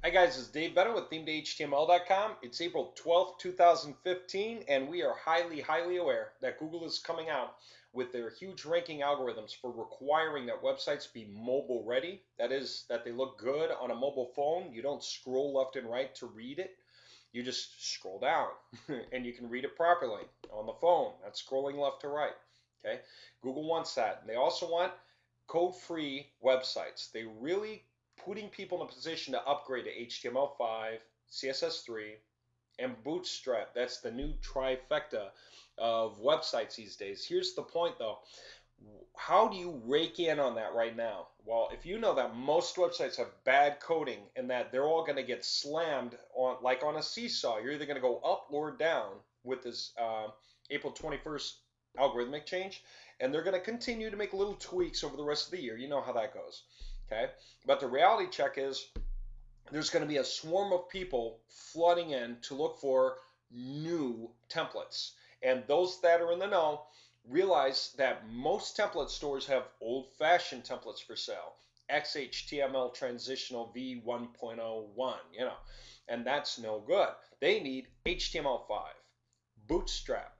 Hi guys, it's Dave Bennett with Theme2HTML.com. It's April 12th, 2015, and we are highly aware that Google is coming out with their huge ranking algorithms for requiring that websites be mobile ready. That is, that they look good on a mobile phone. You don't scroll left and right to read it. You just scroll down and you can read it properly on the phone, not scrolling left to right. Okay, Google wants that. And they also want code-free websites. They really putting people in a position to upgrade to HTML5, CSS3, and Bootstrap. That's the new trifecta of websites these days. Here's the point though. How do you rake in on that right now? Well, if you know that most websites have bad coding and that they're all going to get slammed on, like on a seesaw, you're either going to go up or down with this April 21st algorithmic change, and they're going to continue to make little tweaks over the rest of the year. You know how that goes. Okay, but the reality check is there's going to be a swarm of people flooding in to look for new templates. And those that are in the know realize that most template stores have old-fashioned templates for sale. XHTML transitional v1.01, and that's no good. They need HTML5, Bootstrap,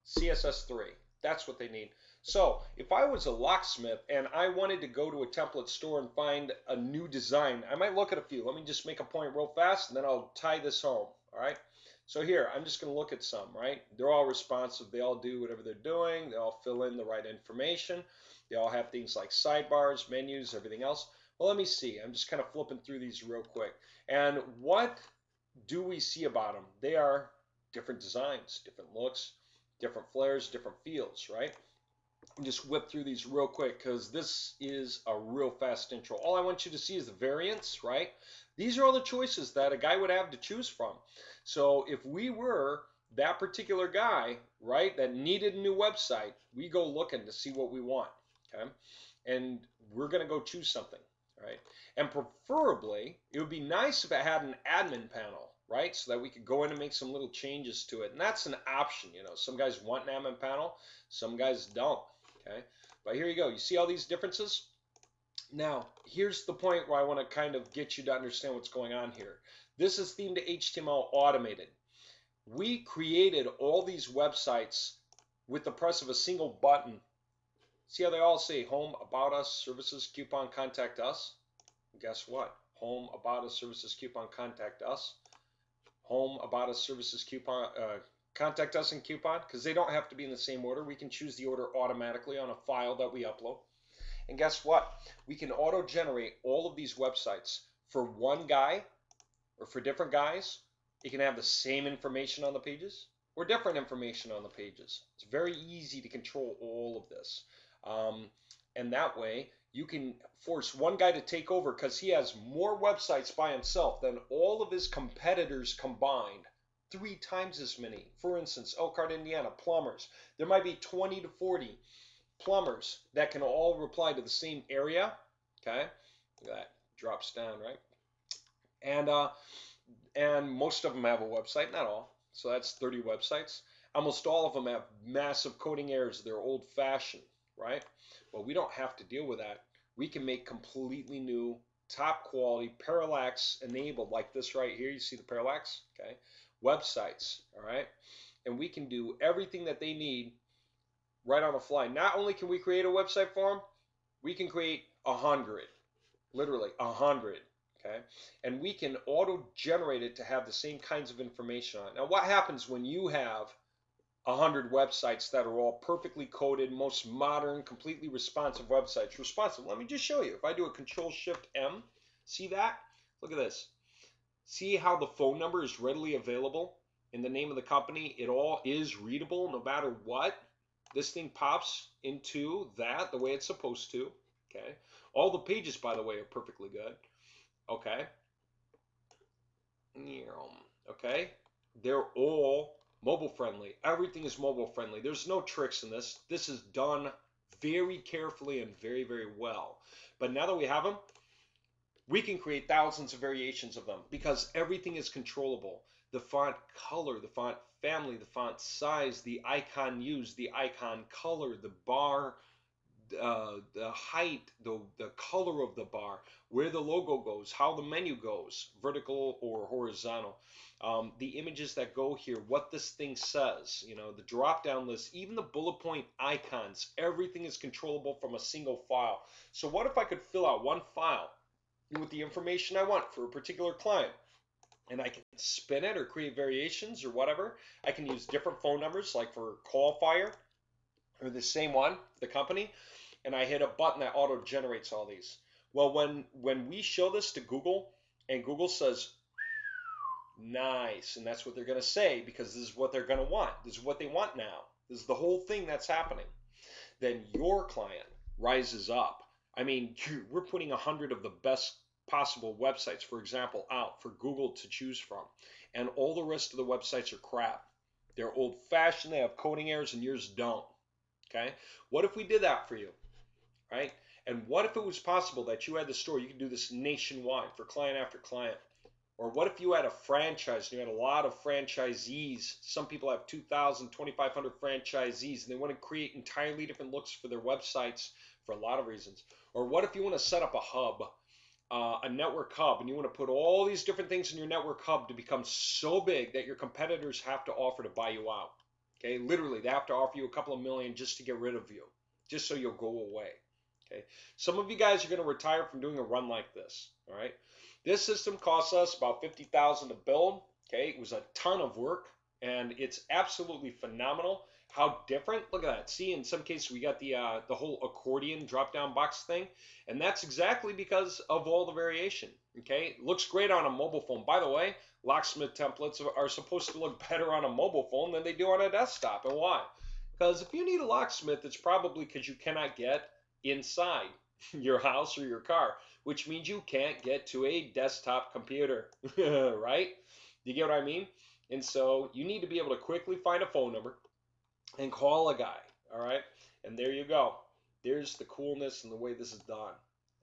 CSS3. That's what they need. So if I was a locksmith and I wanted to go to a template store and find a new design, I might look at a few. Let me just make a point real fast and then I'll tie this home. All right. So here, I'm just going to look at some, right? They're all responsive. They all do whatever they're doing. They all fill in the right information. They all have things like sidebars, menus, everything else. Well, let me see. I'm just kind of flipping through these real quick. And what do we see about them? They are different designs, different looks, different flares, different feels, right? Just whip through these real quick because this is a real fast intro. All I want you to see is the variants, right? These are all the choices that a guy would have to choose from. So if we were that particular guy, right, that needed a new website, we go looking to see what we want, okay? And we're going to go choose something, right? And preferably, it would be nice if it had an admin panel, right? So that we could go in and make some little changes to it. And that's an option, Some guys want an admin panel, some guys don't. Okay, but here you go. You see all these differences? Now, here's the point where I want to kind of get you to understand what's going on here. This is Theme2HTML automated. We created all these websites with the press of a single button. See how they all say home, about us, services, coupon, contact us? Guess what? Home, about us, services, coupon, contact us. Home, about us, services, coupon, contact us and coupon, because they don't have to be in the same order. We can choose the order automatically on a file that we upload. And guess what? We can auto-generate all of these websites for one guy or for different guys. You can have the same information on the pages or different information on the pages. It's very easy to control all of this. And that way, you can force one guy to take over because he has more websites by himself than all of his competitors combined. 3 times as many. For instance, Elkhart, Indiana, plumbers. There might be 20 to 40 plumbers that can all reply to the same area. Okay, look at that, drops down, right? And most of them have a website, not all. So that's 30 websites. Almost all of them have massive coding errors. They're old-fashioned, right? Well, we don't have to deal with that. We can make completely new, top quality, parallax enabled, like this right here. You see the parallax, okay? Websites, all right? And we can do everything that they need right on the fly. Not only can we create a website for them, we can create 100, literally 100, okay? And we can auto-generate it to have the same kinds of information on it. Now, what happens when you have 100 websites that are all perfectly coded, most modern, completely responsive websites? Responsive, let me just show you. If I do a Control-Shift-M, see that? Look at this. See how the phone number is readily available in the name of the company? It all is readable no matter what. This thing pops into that the way it's supposed to. Okay. All the pages, by the way, are perfectly good. Okay. Okay. They're all mobile friendly. Everything is mobile friendly. There's no tricks in this. This is done very carefully and very well. But now that we have them, we can create thousands of variations of them because everything is controllable. The font color, the font family, the font size, the icon used, the icon color, the bar the height, the color of the bar, where the logo goes, how the menu goes, vertical or horizontal, the images that go here, what this thing says, the drop down list, even the bullet point icons, everything is controllable from a single file. So what if I could fill out one file with the information I want for a particular client? And I can spin it or create variations or whatever. I can use different phone numbers, like for qualifier, or the same one, the company, and I hit a button that auto generates all these. Well, when we show this to Google and Google says nice, and that's what they're going to say, because this is what they're going to want, this is what they want now, this is the whole thing that's happening, then your client rises up. I mean, we're putting 100 of the best possible websites, for example, out for Google to choose from, and all the rest of the websites are crap. They're old fashioned, they have coding errors, and yours don't. Okay, what if we did that for you, right? And what if it was possible that you had the store, you could do this nationwide for client after client? Or what if you had a franchise and you had a lot of franchisees? Some people have 2,000, 2,500 franchisees, and they want to create entirely different looks for their websites for a lot of reasons. Or what if you want to set up a hub, a network hub, and you want to put all these different things in your network hub to become so big that your competitors have to offer to buy you out? Okay, literally, they have to offer you a couple of million just to get rid of you, just so you'll go away. Okay, some of you guys are going to retire from doing a run like this. All right, this system costs us about $50,000 to build. Okay, it was a ton of work, and it's absolutely phenomenal. How different? Look at that. See, in some cases we got the whole accordion drop-down box thing, and that's exactly because of all the variation. Okay, it looks great on a mobile phone. By the way, locksmith templates are supposed to look better on a mobile phone than they do on a desktop. And why? Because if you need a locksmith, it's probably because you cannot get inside your house or your car, which means you can't get to a desktop computer, right? You get what I mean? And so you need to be able to quickly find a phone number and call a guy, all right? And there you go. There's the coolness and the way this is done,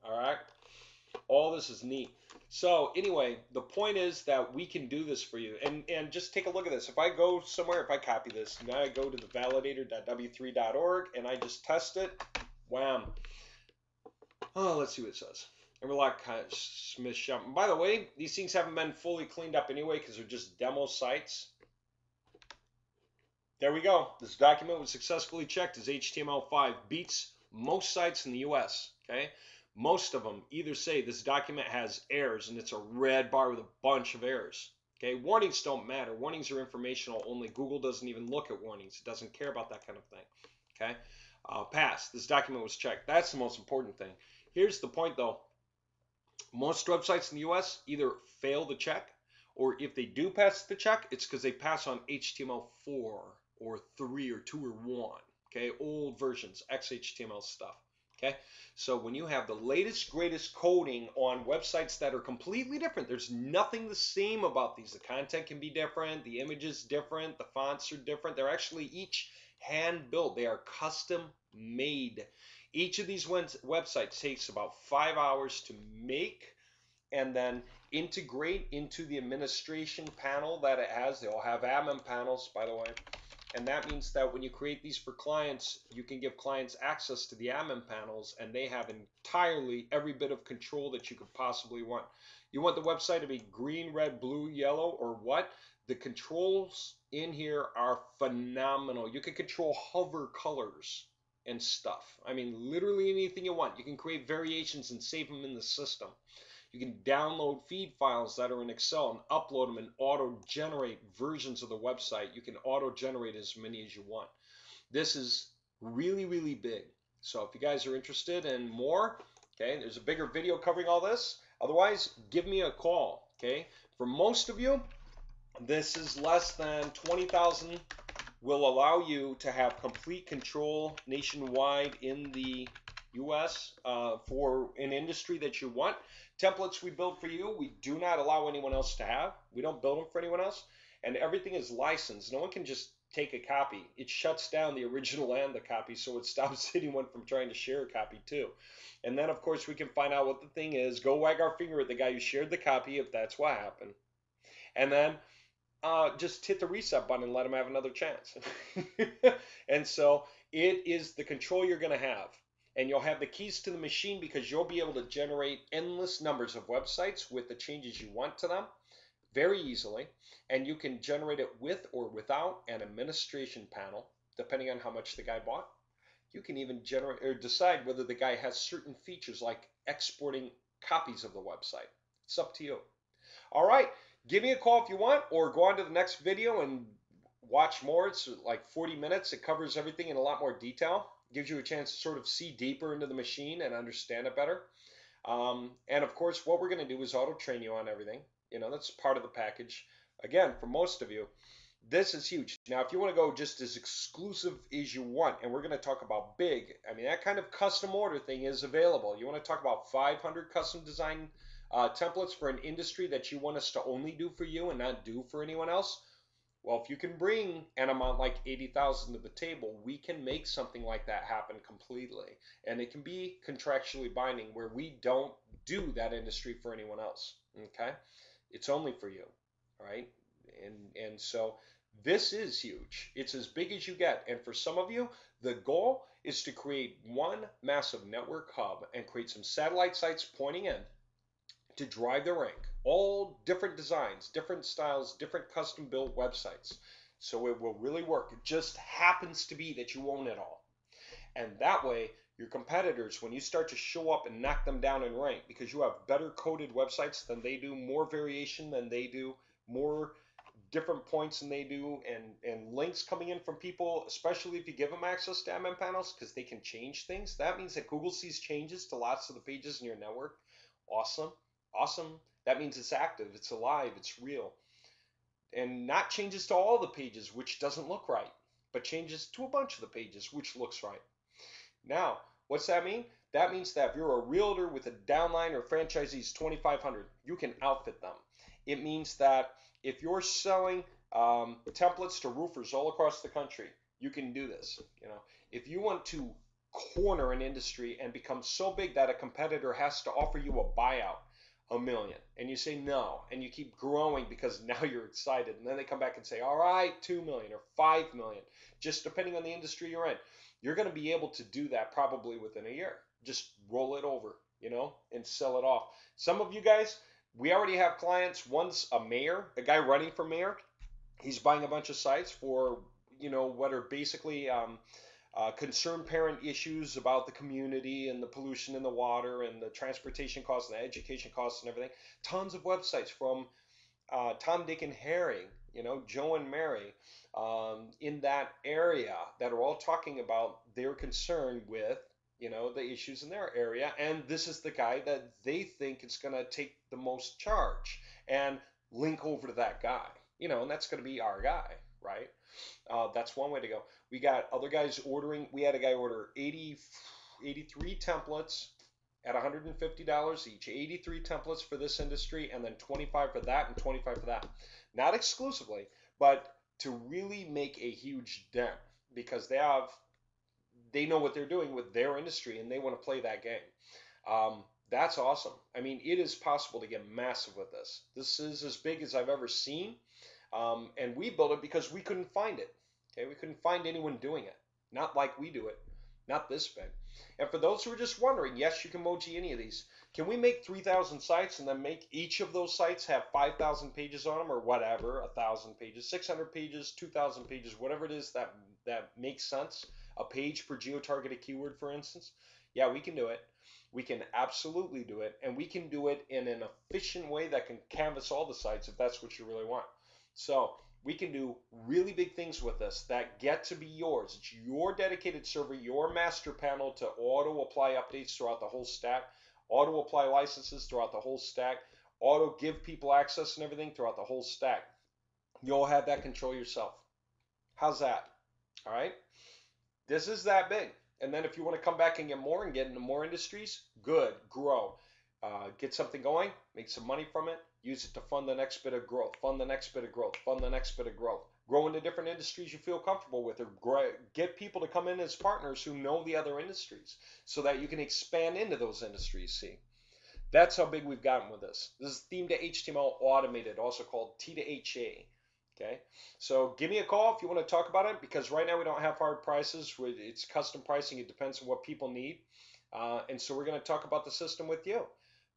all right? All this is neat. So anyway, the point is that we can do this for you. And just take a look at this. If I go somewhere, if I copy this, now I go to the validator.w3.org and I just test it, wham. Oh, let's see what it says. And we're like kind of Smith Shop. By the way, these things haven't been fully cleaned up anyway because they're just demo sites. There we go. This document was successfully checked as HTML5. Beats most sites in the US. Okay, most of them either say this document has errors, and it's a red bar with a bunch of errors. Okay, warnings don't matter. Warnings are informational only. Google doesn't even look at warnings. It doesn't care about that kind of thing. Okay, pass. This document was checked. That's the most important thing. Here's the point though. Most websites in the US either fail to check, or if they do pass the check, it's because they pass on HTML4 or 3 or 2 or 1. Okay, old versions, XHTML stuff. Okay, so when you have the latest, greatest coding on websites that are completely different, there's nothing the same about these. The content can be different, the images different, the fonts are different. They're actually each hand built. They are custom made. Each of these websites takes about 5 hours to make and then integrate into the administration panel that it has. They all have admin panels, by the way. And that means that when you create these for clients, you can give clients access to the admin panels, and they have entirely every bit of control that you could possibly want. You want the website to be green, red, blue, yellow, or what? The controls in here are phenomenal. You can control hover colors and stuff. I mean, literally anything you want. You can create variations and save them in the system. You can download feed files that are in Excel and upload them and auto-generate versions of the website. You can auto-generate as many as you want. This is really, really big. So if you guys are interested in more, okay, there's a bigger video covering all this. Otherwise, give me a call, okay? For most of you, this is less than 20,000. Will allow you to have complete control nationwide in the US for an industry that you want. Templates we build for you, we do not allow anyone else to have. We don't build them for anyone else. And everything is licensed. No one can just take a copy. It shuts down the original and the copy, so it stops anyone from trying to share a copy too. And then, of course, we can find out what the thing is, go wag our finger at the guy who shared the copy if that's what happened. And then just hit the reset button and let them have another chance. And so it is the control you're going to have. And you'll have the keys to the machine because you'll be able to generate endless numbers of websites with the changes you want to them very easily. And you can generate it with or without an administration panel, depending on how much the guy bought. You can even generate or decide whether the guy has certain features like exporting copies of the website. It's up to you. All right, give me a call if you want, or go on to the next video and watch more. It's like 40 minutes. It covers everything in a lot more detail. Gives you a chance to sort of see deeper into the machine and understand it better. And of course, what we're going to do is auto train you on everything. That's part of the package. Again, for most of you, this is huge. Now, if you want to go just as exclusive as you want, and we're going to talk about big, I mean, that kind of custom order thing is available. You want to talk about 500 custom design templates for an industry that you want us to only do for you and not do for anyone else? Well, if you can bring an amount like 80,000 to the table, we can make something like that happen completely. And it can be contractually binding where we don't do that industry for anyone else. Okay? It's only for you. All right? And so this is huge. It's as big as you get. And for some of you, the goal is to create one massive network hub and create some satellite sites pointing in to drive the rank. All different designs, different styles, different custom built websites. So it will really work. It just happens to be that you own it all. And that way, your competitors, when you start to show up and knock them down in rank, because you have better coded websites than they do, more variation than they do, more different points than they do, and links coming in from people, especially if you give them access to admin panels, because they can change things. That means that Google sees changes to lots of the pages in your network. Awesome. Awesome. That means it's active, it's alive, it's real. And not changes to all the pages, which doesn't look right, but changes to a bunch of the pages, which looks right. Now, what's that mean? That means that if you're a realtor with a downline or franchisees 2,500, you can outfit them. It means that if you're selling templates to roofers all across the country, you can do this. If you want to corner an industry and become so big that a competitor has to offer you a buyout, $1 million, and you say no, and you keep growing because now you're excited, and then they come back and say, all right, 2 million or 5 million, just depending on the industry you're in. You're going to be able to do that probably within a year. Just roll it over, and sell it off. Some of you guys, we already have clients. One's a mayor, a guy running for mayor. He's buying a bunch of sites for, what are basically concerned parent issues about the community and the pollution in the water and the transportation costs and the education costs and everything. Tons of websites from Tom, Dick, and Harry, Joe and Mary in that area that are all talking about their concern with, the issues in their area. And this is the guy that they think is going to take the most charge and link over to that guy, and that's going to be our guy, right? That's one way to go. We got other guys ordering. We had a guy order 83 templates at $150 each. 83 templates for this industry, and then 25 for that and 25 for that. Not exclusively, but to really make a huge dent, because they know what they're doing with their industry and they want to play that game. That's awesome. I mean, it is possible to get massive with this. This is as big as I've ever seen. And we built it because we couldn't find it. Okay, we couldn't find anyone doing it. Not like we do it. Not this big. And for those who are just wondering, yes, you can emoji any of these. Can we make 3,000 sites and then make each of those sites have 5,000 pages on them or whatever, 1,000 pages, 600 pages, 2,000 pages, whatever it is that makes sense, a page per geo-targeted keyword, for instance? Yeah, we can do it. We can absolutely do it. And we can do it in an efficient way that can canvas all the sites if that's what you really want. So we can do really big things with this that get to be yours. It's your dedicated server, your master panel to auto apply updates throughout the whole stack, auto apply licenses throughout the whole stack, auto give people access and everything throughout the whole stack. You'll have that control yourself. How's that? All right. This is that big. And then if you want to come back and get more and get into more industries, good, grow. Get something going, make some money from it, use it to fund the next bit of growth, fund the next bit of growth, fund the next bit of growth. Grow into different industries you feel comfortable with, or get people to come in as partners who know the other industries so that you can expand into those industries. See, that's how big we've gotten with this. This is Theme to HTML Automated, also called T2HA. Okay, so give me a call if you want to talk about it, because right now we don't have hard prices. It's custom pricing. It depends on what people need. And so we're going to talk about the system with you.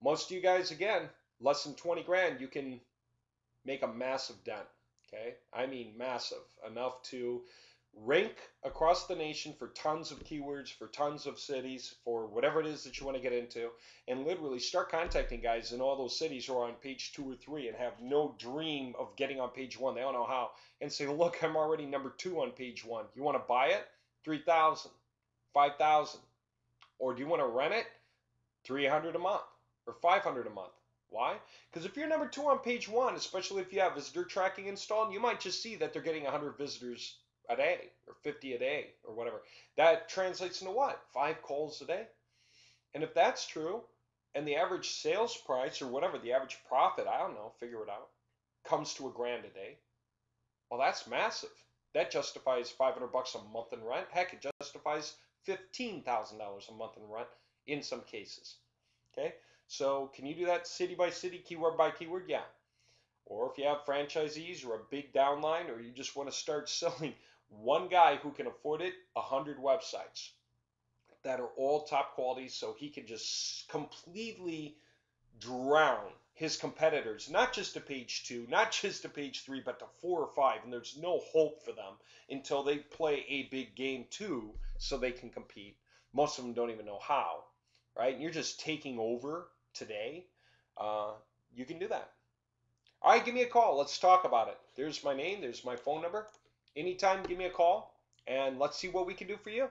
Most of you guys, again, less than 20 grand, you can make a massive dent. Okay, I mean massive, enough to rank across the nation for tons of keywords, for tons of cities, for whatever it is that you want to get into, and literally start contacting guys in all those cities who are on page 2 or 3 and have no dream of getting on page 1. They don't know how, and say, look, I'm already number 2 on page 1. You want to buy it? 3,000, 5,000, or do you want to rent it? 300 a month or 500 a month. Why? Because if you're number 2 on page 1, especially if you have visitor tracking installed, you might just see that they're getting 100 visitors a day or 50 a day or whatever. That translates into what? 5 calls a day. And if that's true, and the average sales price or whatever, the average profit, I don't know, figure it out, comes to $1,000 a day, well, that's massive. That justifies 500 bucks a month in rent. Heck, it justifies $15,000 a month in rent in some cases. Okay, so can you do that city by city, keyword by keyword? Yeah. Or if you have franchisees or a big downline, or you just want to start selling one guy who can afford it, 100 websites that are all top quality, so he can just completely drown his competitors, not just to page 2, not just to page 3, but to 4 or 5, and there's no hope for them until they play a big game too, so they can compete. Most of them don't even know how, right? And you're just taking over today. You can do that. All right, give me a call. Let's talk about it. There's my name. There's my phone number. Anytime, give me a call, and let's see what we can do for you.